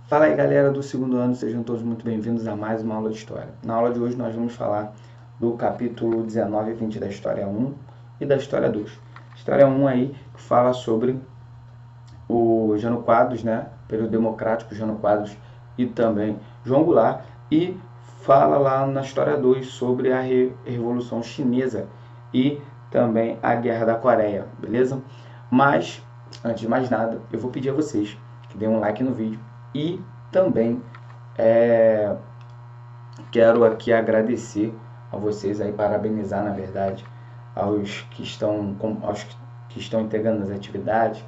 Fala aí, galera do segundo ano, sejam todos muito bem-vindos a mais uma aula de História. Na aula de hoje nós vamos falar do capítulo 19 e 20 da História 1 e da História 2. História 1 aí que fala sobre o Jânio Quadros, né, período democrático, Jânio Quadros e também João Goulart, e fala lá na História 2 sobre a Revolução Chinesa e também a Guerra da Coreia, beleza? Mas, antes de mais nada, eu vou pedir a vocês que deem um like no vídeo e também quero aqui agradecer a vocês aí, parabenizar, na verdade, aos que estão integrando as atividades,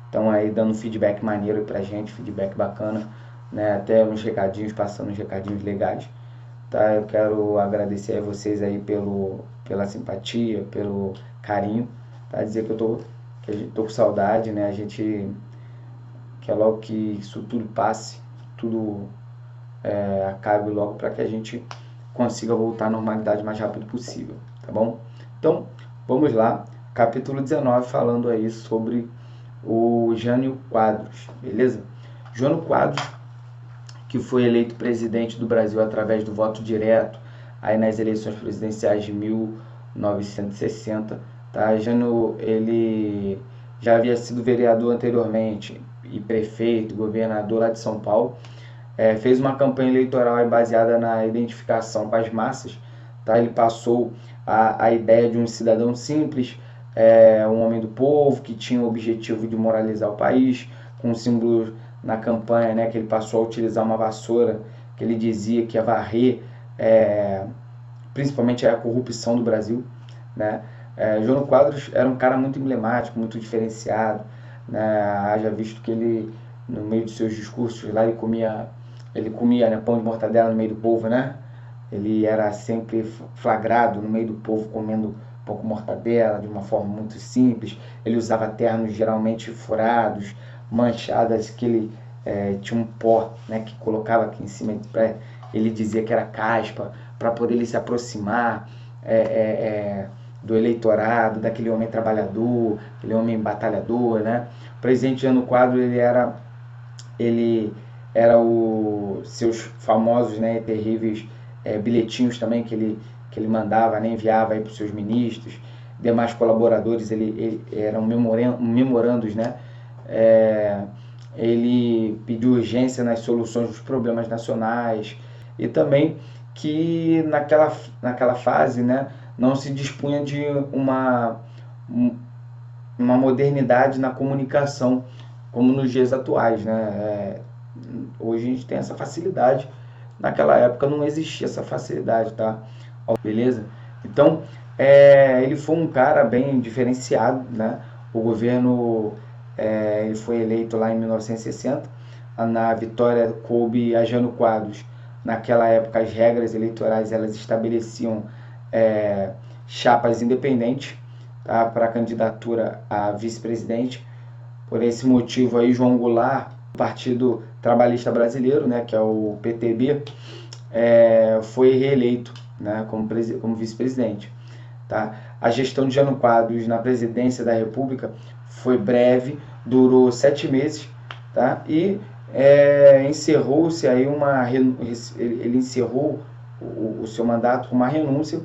estão aí dando feedback maneiro pra gente, feedback bacana, né? Até uns recadinhos, passando uns recadinhos legais, tá? Eu quero agradecer a vocês aí pela simpatia, pelo carinho, tá? Dizer que eu tô com saudade, né? A gente quer logo que isso tudo passe, tudo acabe logo, para que a gente consiga voltar à normalidade o mais rápido possível, tá bom? Então, vamos lá, capítulo 19, falando aí sobre o Jânio Quadros, beleza? Jânio Quadros, que foi eleito presidente do Brasil através do voto direto, aí nas eleições presidenciais de 1960, tá? Jânio, ele já havia sido vereador anteriormente, e prefeito, governador lá de São Paulo. Fez uma campanha eleitoral baseada na identificação com as massas, tá? Ele passou a ideia de um cidadão simples, um homem do povo, que tinha o objetivo de moralizar o país, com símbolos na campanha, né, que ele passou a utilizar uma vassoura, que ele dizia que ia varrer principalmente a corrupção do Brasil, né? Jânio Quadros era um cara muito emblemático, muito diferenciado, né? Haja visto que ele, no meio de seus discursos lá, ele comia, né, pão de mortadela no meio do povo, né? Ele era sempre flagrado no meio do povo comendo pão com mortadela de uma forma muito simples. Ele usava ternos geralmente furados, manchadas, que ele tinha um pó, né, que colocava aqui em cima, ele dizia que era caspa, para poder ele se aproximar do eleitorado, daquele homem trabalhador, aquele homem batalhador, né? O presidente Jânio Quadros, ele era seus famosos, né, terríveis bilhetinhos também que ele mandava, né, enviava para os seus ministros, demais colaboradores, ele eram memorandos, né? Ele pediu urgência nas soluções dos problemas nacionais, e também que naquela fase, né, não se dispunha de uma modernidade na comunicação como nos dias atuais, né? Hoje a gente tem essa facilidade, naquela época não existia essa facilidade, tá? Beleza? Então, ele foi um cara bem diferenciado, né? O governo, ele foi eleito lá em 1960, na vitória coube a Jânio Quadros. Naquela época as regras eleitorais, elas estabeleciam chapas independentes, tá, para a candidatura a vice-presidente. Por esse motivo aí, João Goulart, do Partido Trabalhista Brasileiro, né, que é o PTB, foi reeleito, né, como vice-presidente, tá? A gestão de Jânio Quadros na presidência da República foi breve, durou 7 meses, tá? E encerrou-se aí ele encerrou o seu mandato com uma renúncia.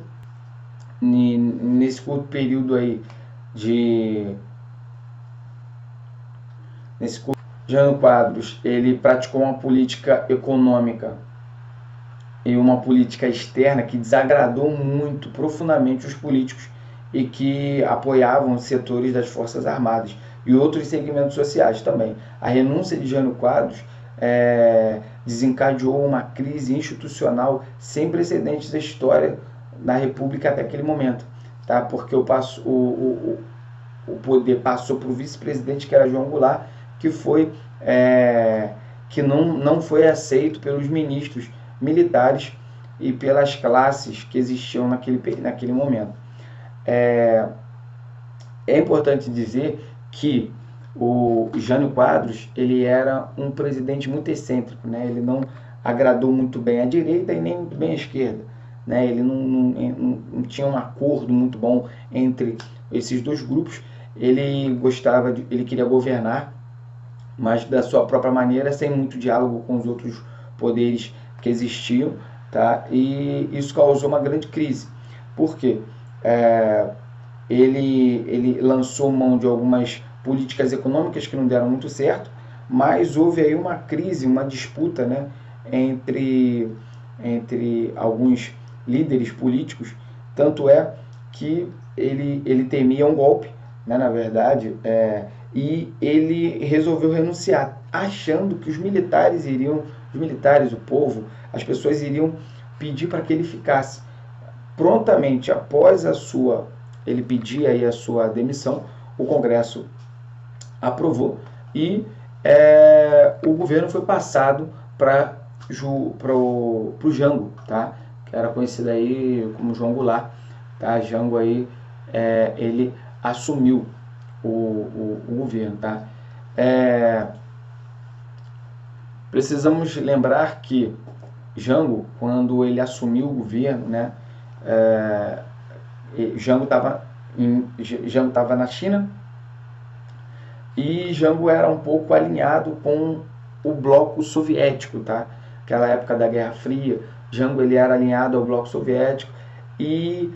Nesse curto período aí Jânio Quadros, ele praticou uma política econômica e uma política externa que desagradou muito, profundamente, os políticos, e que apoiavam os setores das Forças Armadas e outros segmentos sociais também. A renúncia de Jânio Quadros desencadeou uma crise institucional sem precedentes da história da República até aquele momento, tá? Porque o poder passou para o vice-presidente, que era João Goulart, que não foi aceito pelos ministros militares e pelas classes que existiam naquele momento. É importante dizer que o Jânio Quadros, ele era um presidente muito excêntrico, né? Ele não agradou muito bem a direita e nem muito bem a esquerda, né? Ele não tinha um acordo muito bom entre esses dois grupos. Ele queria governar mas da sua própria maneira, sem muito diálogo com os outros poderes que existiam, tá? E isso causou uma grande crise. Por quê? Ele lançou mão de algumas políticas econômicas que não deram muito certo, mas houve aí uma crise, uma disputa, né, entre alguns líderes políticos, tanto é que ele temia um golpe, né, na verdade, e ele resolveu renunciar, achando que os militares, o povo, as pessoas iriam pedir para que ele ficasse. Prontamente após ele pedir aí a sua demissão, o Congresso aprovou e o governo foi passado para o Jango, tá? Que era conhecido aí como João Goulart, tá? Jango aí, ele assumiu o governo, tá? Precisamos lembrar que Jango, quando ele assumiu o governo, né? Jango estava na China e Jango era um pouco alinhado com o bloco soviético, tá? Aquela época da Guerra Fria, Jango ele era alinhado ao bloco soviético e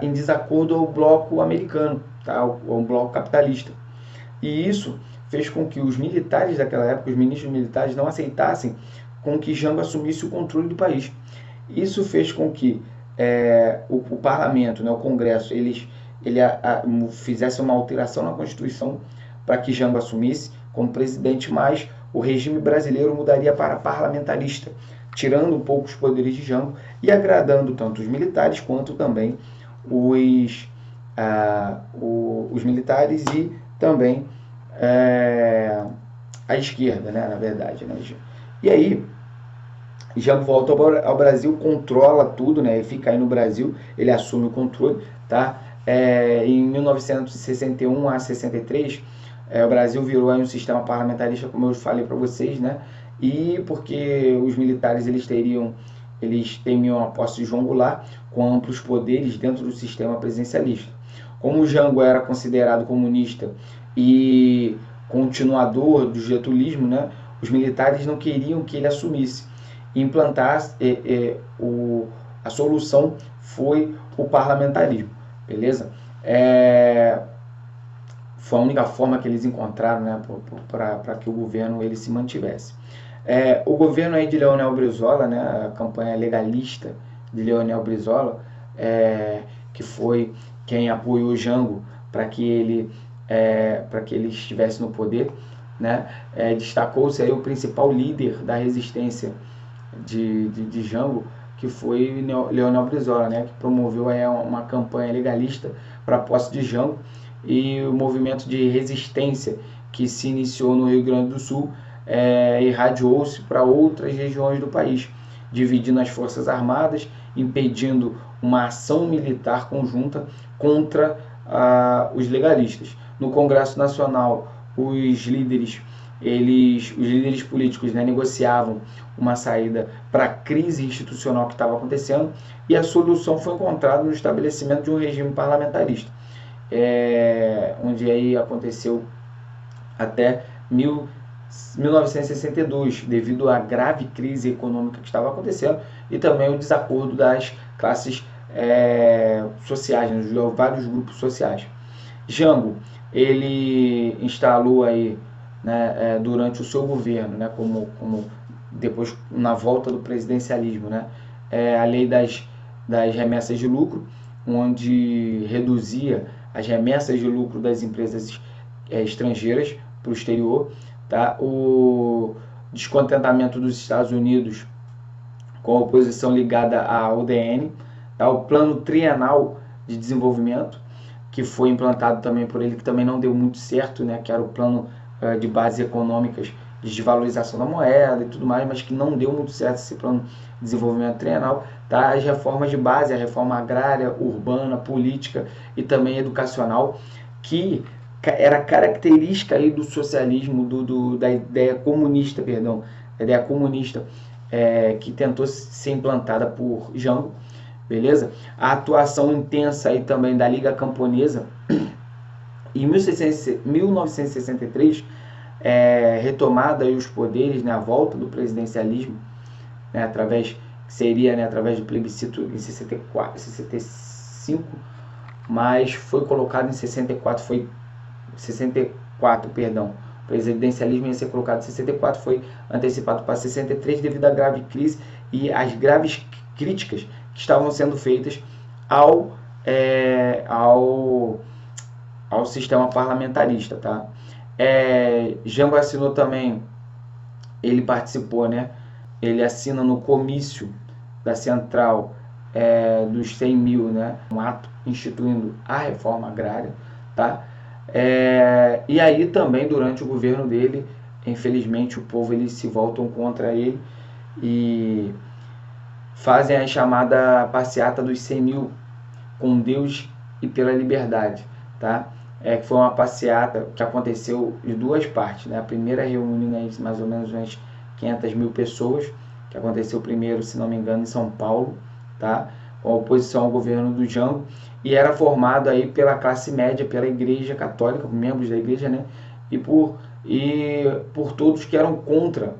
em desacordo ao bloco americano, tá? Ao bloco capitalista. E isso fez com que os militares daquela época, os ministros militares, não aceitassem com que Jango assumisse o controle do país. Isso fez com que o parlamento, né, o Congresso, ele fizesse uma alteração na Constituição para que Jango assumisse como presidente, mas o regime brasileiro mudaria para parlamentarista, tirando um pouco os poderes de Jango e agradando tanto os militares quanto também os militares e também a esquerda, né, na verdade. Né? E aí, Jango volta ao Brasil, controla tudo, né? Ele fica aí no Brasil, ele assume o controle, tá? Em 1961 a 63, o Brasil virou aí um sistema parlamentarista, como eu falei para vocês, né? E porque os militares eles temiam a posse de João Goulart com amplos poderes dentro do sistema presidencialista. Como o Jango era considerado comunista e continuador do getulismo, né? Os militares não queriam que ele assumisse. Implantar a solução foi o parlamentarismo, beleza? Foi a única forma que eles encontraram, né, para que o governo ele se mantivesse. O governo aí de Leonel Brizola, né, a campanha legalista de Leonel Brizola, que foi quem apoiou Jango para que ele estivesse no poder, né, destacou-se aí o principal líder da resistência de Jango, que foi Leonel Brizola, né, que promoveu aí uma campanha legalista para a posse de Jango, e o movimento de resistência que se iniciou no Rio Grande do Sul irradiou-se para outras regiões do país, dividindo as forças armadas, impedindo uma ação militar conjunta contra os legalistas. No Congresso Nacional, os líderes políticos, né, negociavam uma saída para a crise institucional que estava acontecendo, e a solução foi encontrada no estabelecimento de um regime parlamentarista, onde aí aconteceu até 1962, devido à grave crise econômica que estava acontecendo e também o desacordo das classes sociais, né, de vários grupos sociais. Jango, ele instalou aí, né, durante o seu governo, né, como depois na volta do presidencialismo, né, a lei das remessas de lucro, onde reduzia as remessas de lucro das empresas estrangeiras para o exterior, tá? O descontentamento dos Estados Unidos com a oposição ligada à ODN, tá? O plano trienal de desenvolvimento, que foi implantado também por ele, que também não deu muito certo, né? Que era o plano de bases econômicas de desvalorização da moeda e tudo mais, mas que não deu muito certo esse plano de desenvolvimento trienal, tá? As reformas de base, a reforma agrária, urbana, política e também educacional, que era característica aí do socialismo, da ideia comunista, que tentou ser implantada por Jango, beleza? A atuação intensa aí também da Liga Camponesa. Em 1963, retomada aí os poderes, né, a volta do presidencialismo, né, através do plebiscito em 65, mas foi colocado em 64, perdão. O presidencialismo ia ser colocado em 64, foi antecipado para 63 devido à grave crise e às graves críticas que estavam sendo feitas ao sistema parlamentarista, tá? Jango assinou também, ele participou, né? Ele assina no comício da Central dos 100 mil, né? Um ato instituindo a reforma agrária, tá? E aí também, durante o governo dele, infelizmente o povo eles se voltam contra ele e fazem a chamada passeata dos 100 mil com Deus e pela liberdade, tá? Que foi uma passeata que aconteceu de duas partes, né? A primeira reuniu mais ou menos umas 500 mil pessoas, que aconteceu primeiro, se não me engano, em São Paulo, tá? Com a oposição ao governo do Jango, e era formado aí pela classe média, pela Igreja Católica, membros da Igreja, né? E por todos que eram contra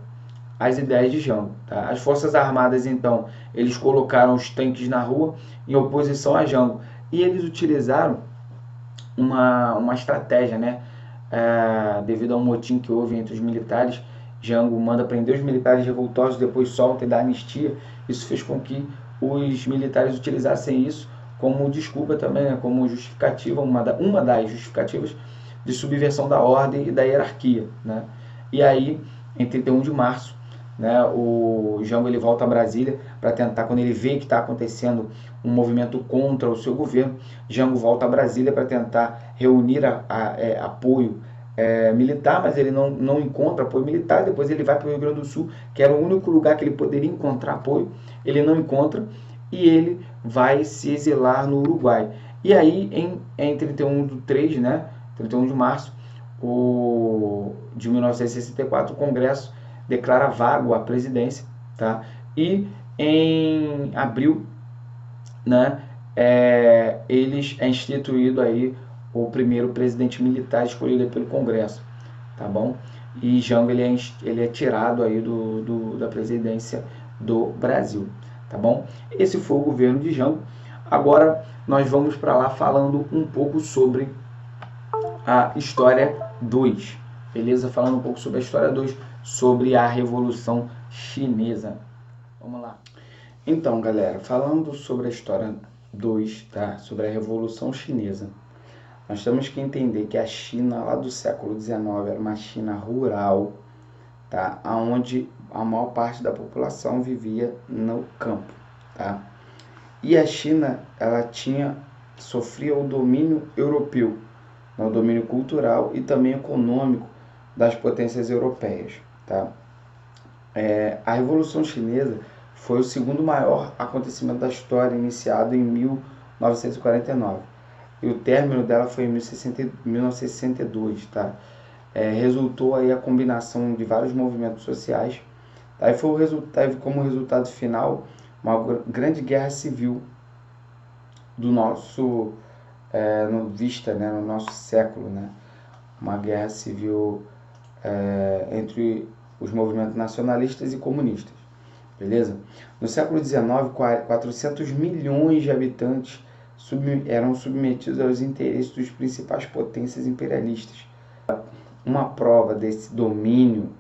as ideias de Jango, tá? As Forças Armadas, então, eles colocaram os tanques na rua em oposição a Jango, e eles utilizaram uma estratégia, né? Devido a um motim que houve entre os militares, Jango manda prender os militares revoltosos, depois solta e dá anistia. Isso fez com que os militares utilizassem isso como desculpa também, né? Como justificativa, uma das justificativas de subversão da ordem e da hierarquia, né? E aí, em 31 de março, né, o Jango ele volta a Brasília para tentar, quando ele vê que está acontecendo um movimento contra o seu governo, Jango volta a Brasília para tentar reunir apoio militar, mas ele não encontra apoio militar. Depois ele vai para o Rio Grande do Sul, que era o único lugar que ele poderia encontrar apoio, ele não encontra, e ele vai se exilar no Uruguai. E aí, em 31/3, né, 31 de março de 1964, o Congresso declara vago a presidência, tá? E em abril, né, é instituído aí o primeiro presidente militar escolhido pelo Congresso, tá bom? E Jango ele é tirado aí da presidência do Brasil, tá bom? Esse foi o governo de Jango. Agora nós vamos para lá falando um pouco sobre a história 2, beleza? Falando um pouco sobre a história 2, sobre a Revolução Chinesa. Vamos lá. Então, galera, falando sobre a história 2, tá? Sobre a Revolução Chinesa, nós temos que entender que a China lá do século XIX era uma China rural, tá? Onde a maior parte da população vivia no campo, tá? E a China, ela sofria o domínio europeu, o domínio cultural e também econômico das potências europeias, tá? A Revolução Chinesa foi o segundo maior acontecimento da história, iniciado em 1949. E o término dela foi em 1962, tá? Resultou aí a combinação de vários movimentos sociais, tá? E teve como resultado final uma grande guerra civil do nosso no nosso século, né? Uma guerra civil entre os movimentos nacionalistas e comunistas, beleza? No século XIX, 400 milhões de habitantes eram submetidos aos interesses dos principais potências imperialistas. Uma prova desse domínio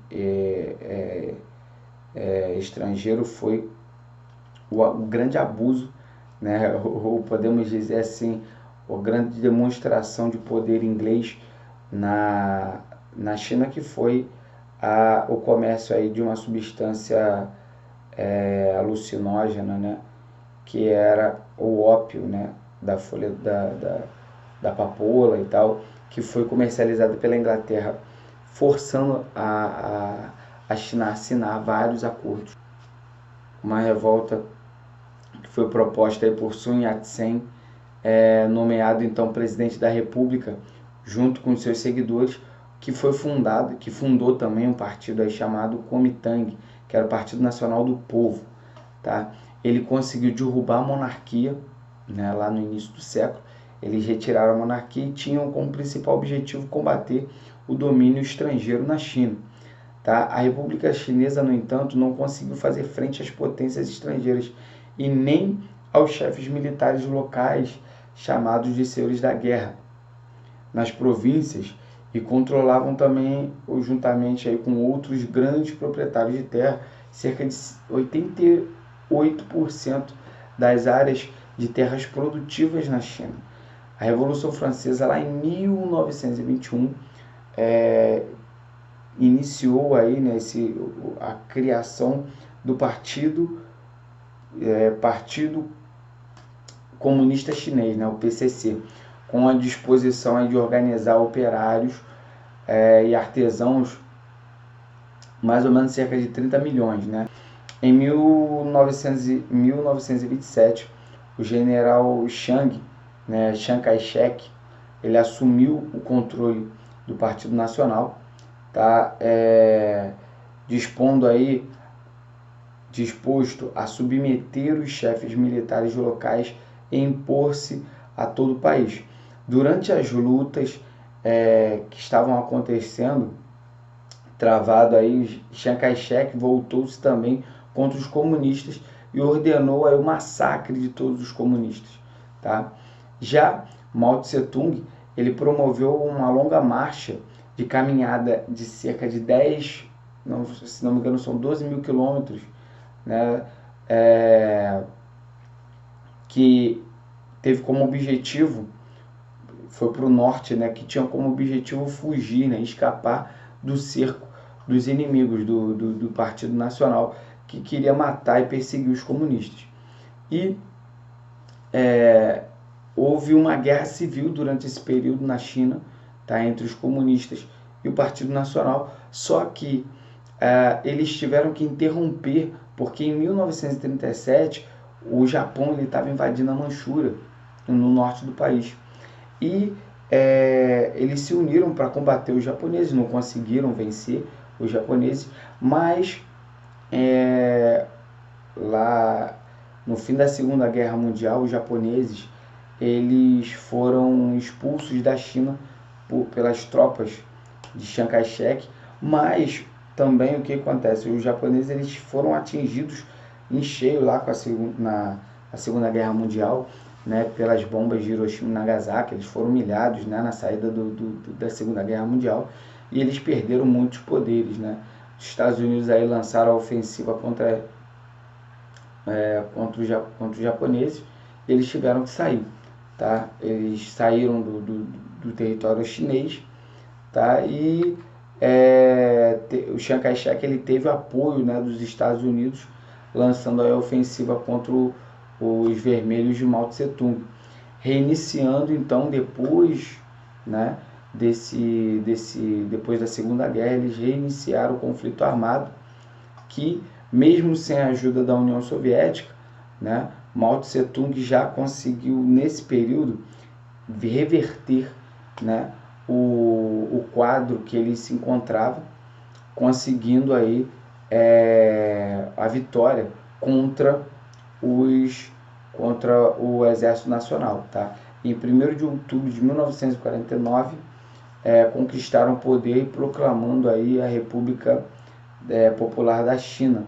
estrangeiro foi o grande abuso, né? Ou podemos dizer assim, a grande demonstração de poder inglês na China, que foi o comércio aí de uma substância alucinógena, né? Que era o ópio, né? Da folha da papoula e tal, que foi comercializado pela Inglaterra, forçando a China a assinar vários acordos. Uma revolta que foi proposta aí por Sun Yat-sen, nomeado então presidente da República, junto com seus seguidores, que fundou também um partido aí chamado Kuomintang, que era o Partido Nacional do Povo, tá? Ele conseguiu derrubar a monarquia, né, lá no início do século. Eles retiraram a monarquia e tinham como principal objetivo combater o domínio estrangeiro na China. Tá? A República Chinesa, no entanto, não conseguiu fazer frente às potências estrangeiras e nem aos chefes militares locais, chamados de senhores da guerra, nas províncias, e controlavam também, juntamente aí com outros grandes proprietários de terra, cerca de 88% das áreas de terras produtivas na China. A Revolução Francesa, lá em 1921, iniciou aí, né, a criação do Partido Comunista Chinês, né, o PCC, com a disposição aí de organizar operários e artesãos, mais ou menos cerca de 30 milhões. Né? Em 1927, o general Chiang Kai-shek, ele assumiu o controle do Partido Nacional, tá? Disposto a submeter os chefes militares locais e impor-se a todo o país. Durante as lutas que estavam acontecendo, travado aí, Chiang Kai-shek voltou-se também contra os comunistas e ordenou aí o massacre de todos os comunistas. Tá? Já Mao Tse-tung, ele promoveu uma longa marcha de caminhada de cerca de 10, se não me engano são 12 mil quilômetros, né, que teve como objetivo, foi para o norte, né, que tinha como objetivo fugir, né, escapar do cerco dos inimigos do Partido Nacional, que queria matar e perseguir os comunistas. E houve uma guerra civil durante esse período na China, tá, entre os comunistas e o Partido Nacional, só que eles tiveram que interromper, porque em 1937 o Japão estava invadindo a Manchúria, no norte do país. E eles se uniram para combater os japoneses, não conseguiram vencer os japoneses, mas lá no fim da Segunda Guerra Mundial, os japoneses eles foram expulsos da China pelas tropas de Chiang Kai-shek, mas também o que acontece? Os japoneses eles foram atingidos em cheio lá com na Segunda Guerra Mundial, né, pelas bombas de Hiroshima e Nagasaki. Eles foram humilhados, né, na saída da Segunda Guerra Mundial, e eles perderam muitos poderes. Né? Os Estados Unidos aí lançaram a ofensiva contra os japoneses, e eles tiveram que sair. Tá? Eles saíram do território chinês, tá? E o Chiang Kai-shek ele teve apoio, né, dos Estados Unidos, lançando a ofensiva contra os vermelhos de Mao Tse-tung, reiniciando então depois, né, depois da Segunda Guerra, eles reiniciaram o conflito armado, que mesmo sem a ajuda da União Soviética, né, Mao Tse-tung já conseguiu nesse período reverter, né, o quadro que ele se encontrava, conseguindo aí a vitória contra o Exército Nacional. Tá? Em 1º de outubro de 1949, conquistaram o poder, proclamando aí a República Popular da China.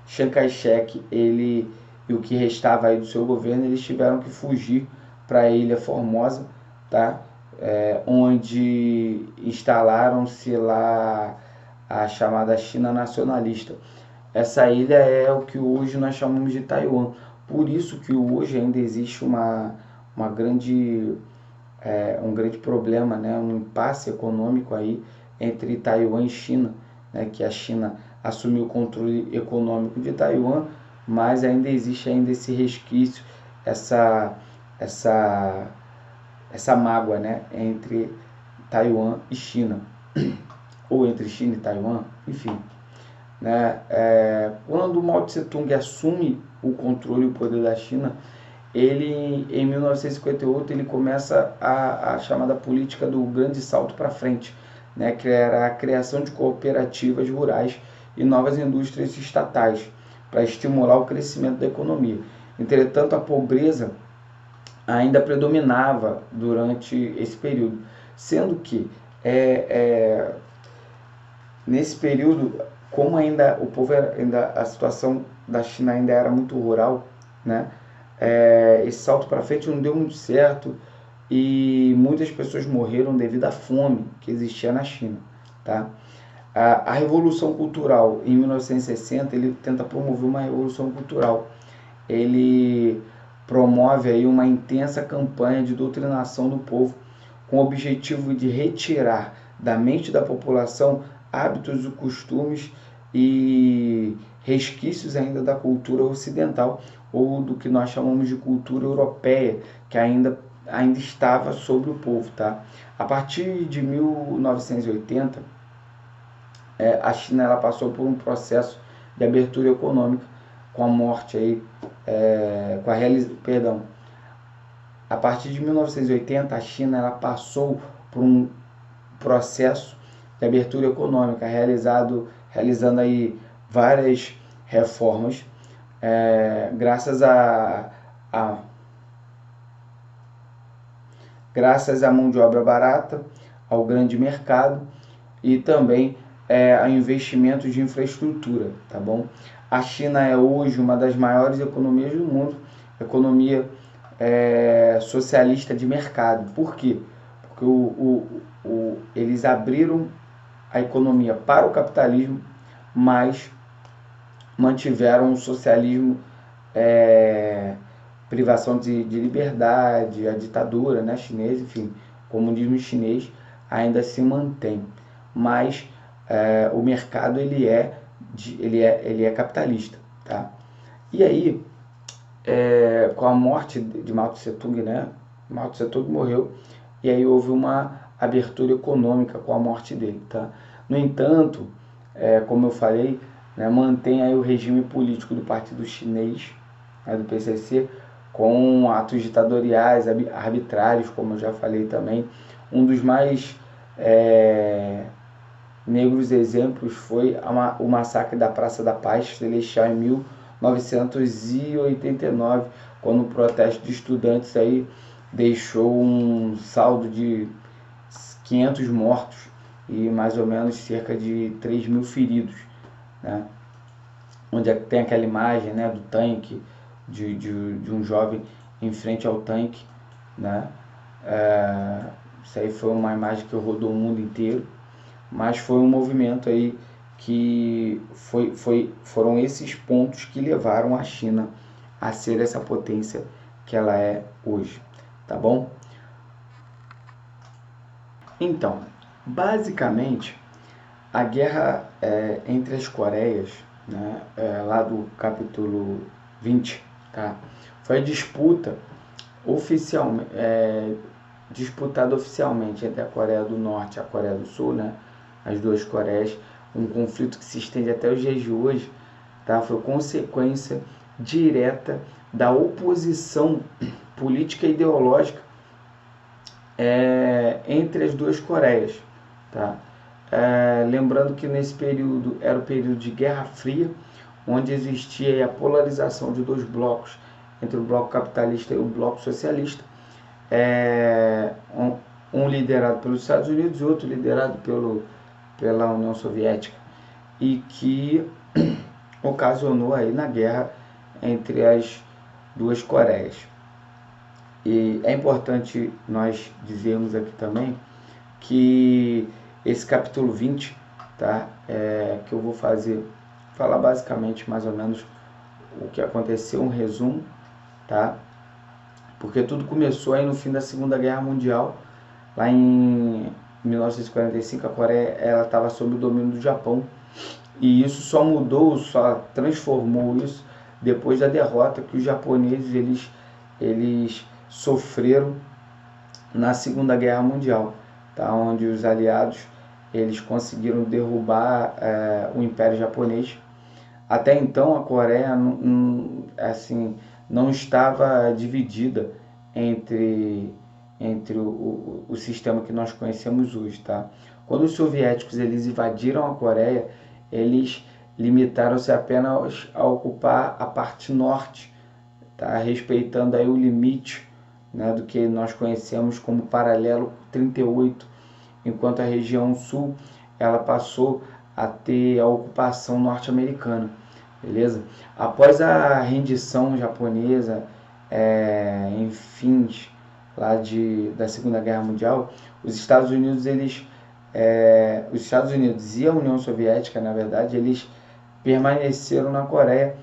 Chiang Kai-shek e o que restava aí do seu governo, eles tiveram que fugir para a Ilha Formosa, tá? Onde instalaram-se lá a chamada China nacionalista. Essa ilha é o que hoje nós chamamos de Taiwan. Por isso que hoje ainda existe um grande problema, né? Um impasse econômico aí entre Taiwan e China, né? Que a China assumiu o controle econômico de Taiwan, mas ainda existe esse resquício, essa mágoa, né, entre Taiwan e China, ou entre China e Taiwan, enfim. Né? Quando Mao Tse-tung assume o controle e o poder da China, ele, em 1958, ele começa a chamada política do grande salto para frente, né, que era a criação de cooperativas rurais e novas indústrias estatais, para estimular o crescimento da economia. Entretanto, a pobreza ainda predominava durante esse período, sendo que Nesse período, como ainda o povo a situação da China ainda era muito rural, né? Esse salto para frente não deu muito certo e muitas pessoas morreram devido à fome que existia na China, tá? A Revolução Cultural, em 1960, ele tenta promover uma revolução cultural. Ele promove aí uma intensa campanha de doutrinação do povo com o objetivo de retirar da mente da população hábitos e costumes e resquícios ainda da cultura ocidental ou do que nós chamamos de cultura europeia, que ainda estava sobre o povo, tá? A partir de 1980, a China ela passou por um processo de abertura econômica com a morte aí, a partir de 1980 a China ela passou por um processo de abertura econômica realizando aí várias reformas, graças à mão de obra barata, ao grande mercado e também a investimentos de infraestrutura, tá bom? A China é hoje uma das maiores economias do mundo, economia socialista de mercado. Por quê? Porque eles abriram a economia para o capitalismo, mas mantiveram o socialismo, privação de liberdade, a ditadura, né, chinesa, enfim, o comunismo chinês ainda se mantém, mas o mercado ele é capitalista, tá? E aí, com a morte de Mao Tse Tung, né, Mao Tse Tung morreu e aí houve uma abertura econômica com a morte dele, tá? No entanto, como eu falei, né, mantém aí o regime político do Partido Chinês, né, do PCC, com atos ditatoriais, arbitrários, como eu já falei também. Um dos mais negros exemplos foi o massacre da Praça da Paz Celestial em 1989, quando um protesto de estudantes aí deixou um saldo de 500 mortos e mais ou menos cerca de 3.000 feridos, né? Onde tem aquela imagem, né, do tanque, de um jovem em frente ao tanque, né? Isso aí foi uma imagem que rodou o mundo inteiro, mas foi um movimento aí que foram esses pontos que levaram a China a ser essa potência que ela é hoje, tá bom? Então, basicamente, a guerra entre as Coreias, né, lá do capítulo 20, tá, foi a disputa disputada oficialmente entre a Coreia do Norte e a Coreia do Sul, né, as duas Coreias, um conflito que se estende até os dias de hoje, tá, foi consequência direta da oposição política e ideológica entre as duas Coreias, tá? Lembrando que nesse período era o período de Guerra Fria, onde existia a polarização de dois blocos, entre o bloco capitalista e o bloco socialista, um liderado pelos Estados Unidos e outro liderado pela União Soviética, e que ocasionou aí na guerra entre as duas Coreias. E é importante nós dizermos aqui também que esse capítulo 20, tá, que eu vou falar basicamente mais ou menos o que aconteceu, um resumo, tá? Porque tudo começou aí no fim da Segunda Guerra Mundial, lá em 1945, a Coreia estava sob o domínio do Japão, e isso só transformou isso depois da derrota que os japoneses eles sofreram na Segunda Guerra Mundial, tá? Onde os aliados eles conseguiram derrubar o Império Japonês. Até então a Coreia não estava dividida entre o sistema que nós conhecemos hoje, tá? Quando os soviéticos eles invadiram a Coreia, eles limitaram-se apenas a ocupar a parte norte, tá? Respeitando aí o limite, né, do que nós conhecemos como paralelo 38 enquanto a região sul ela passou a ter a ocupação norte-americana, beleza? Após a rendição japonesa, em fins lá da Segunda Guerra Mundial, os Estados Unidos e a União Soviética, na verdade, eles permaneceram na Coreia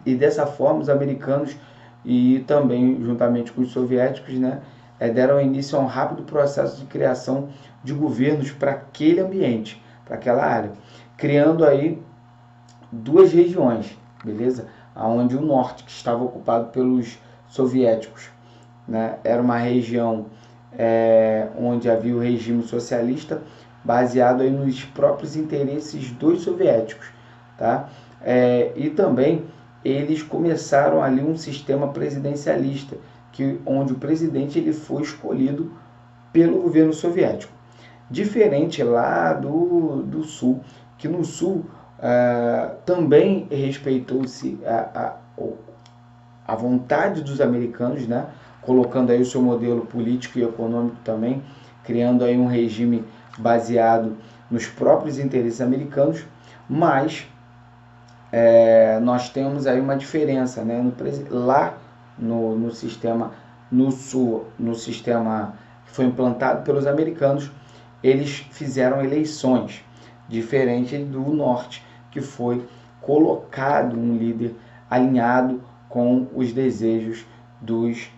e dessa forma os americanos e também juntamente com os soviéticos, né, deram início a um rápido processo de criação de governos para aquele ambiente, para aquela área, criando aí duas regiões, beleza? Onde o norte, que estava ocupado pelos soviéticos, né, era uma região onde havia o regime socialista baseado aí nos próprios interesses dos soviéticos, tá? E também eles começaram ali um sistema presidencialista, onde o presidente ele foi escolhido pelo governo soviético. Diferente lá do sul, que no sul também respeitou-se a vontade dos americanos, né? Colocando aí o seu modelo político e econômico também, criando aí um regime baseado nos próprios interesses americanos, mas nós temos aí uma diferença, né? Lá no sistema, no sul, no sistema que foi implantado pelos americanos, eles fizeram eleições, diferente do norte, que foi colocado um líder alinhado com os desejos dos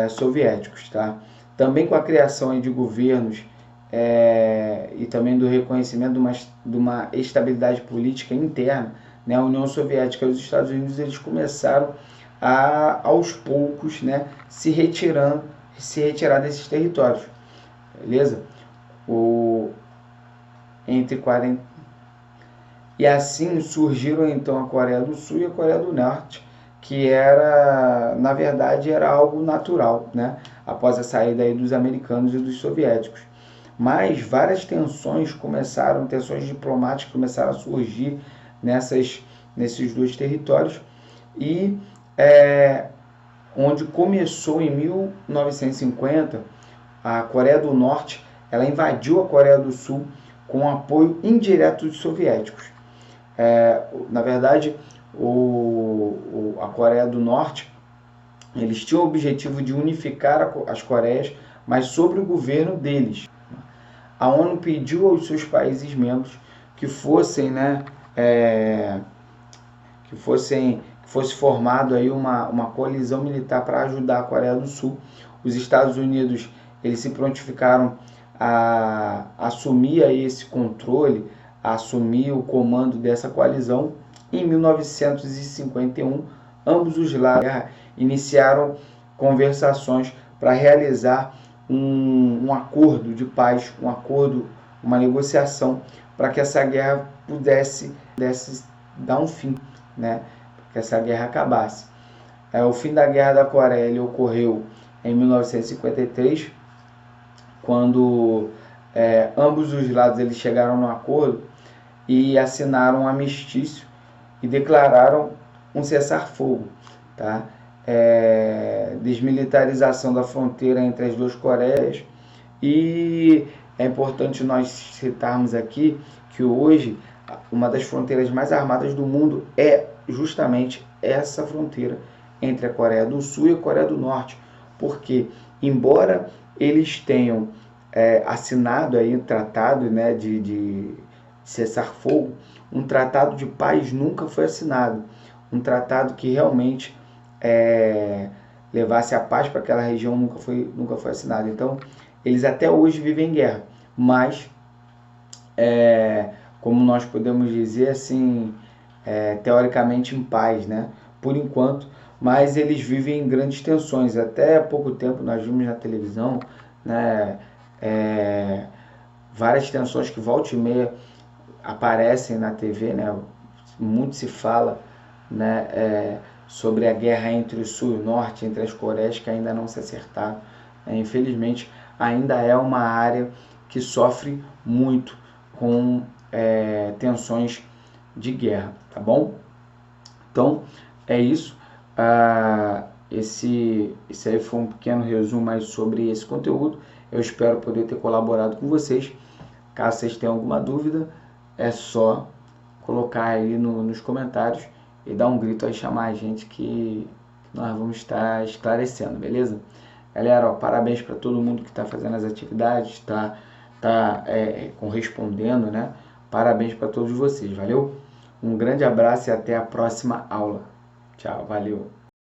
soviéticos, tá? Também com a criação de governos e também do reconhecimento de uma estabilidade política interna, né? A União Soviética e os Estados Unidos eles começaram aos poucos, né, se retirar desses territórios, beleza? E assim surgiram então a Coreia do Sul e a Coreia do Norte, que na verdade era algo natural, né? Após a saída aí dos americanos e dos soviéticos. Mas várias tensões diplomáticas começaram a surgir nesses dois territórios, e onde começou em 1950, a Coreia do Norte ela invadiu a Coreia do Sul com apoio indireto dos soviéticos. Na verdade, a Coreia do Norte eles tinham o objetivo de unificar as Coreias, mas sobre o governo deles. A ONU pediu aos seus países membros que fosse formado aí uma coalizão militar para ajudar a Coreia do Sul. Os Estados Unidos eles se prontificaram a assumir aí esse controle, a assumir o dessa coalizão. Em 1951, ambos os lados iniciaram conversações para realizar um acordo de paz, uma negociação, para que essa guerra pudesse dar um fim, né? Que essa guerra acabasse. O fim da Guerra da Coreia ele ocorreu em 1953, quando ambos os lados eles chegaram num acordo e assinaram um armistício e declararam um cessar-fogo, tá? Desmilitarização da fronteira entre as duas Coreias. E é importante nós citarmos aqui que hoje uma das fronteiras mais armadas do mundo é justamente essa fronteira entre a Coreia do Sul e a Coreia do Norte, porque embora eles tenham assinado aí um tratado, né, de cessar-fogo, um tratado de paz nunca foi assinado, um tratado que realmente levasse a paz para aquela região nunca foi assinado. Então eles até hoje vivem em guerra, mas como nós podemos dizer assim, teoricamente em paz, né, por enquanto, mas eles vivem em grandes tensões. Até há pouco tempo nós vimos na televisão, né, várias tensões que volta e meia aparecem na TV, né, muito se fala, né, sobre a guerra entre o Sul e o Norte, entre as Coreias, que ainda não se acertaram. Infelizmente, ainda é uma área que sofre muito com tensões de guerra, tá bom? Então, é isso. Esse aí foi um pequeno resumo aí sobre esse conteúdo. Eu espero poder ter colaborado com vocês. Caso vocês tenham alguma dúvida, é só colocar aí nos comentários e dar um grito aí, chamar a gente que nós vamos estar esclarecendo, beleza? Galera, ó, parabéns para todo mundo que está fazendo as atividades, está correspondendo, né? Parabéns para todos vocês, valeu? Um grande abraço e até a próxima aula. Tchau, valeu!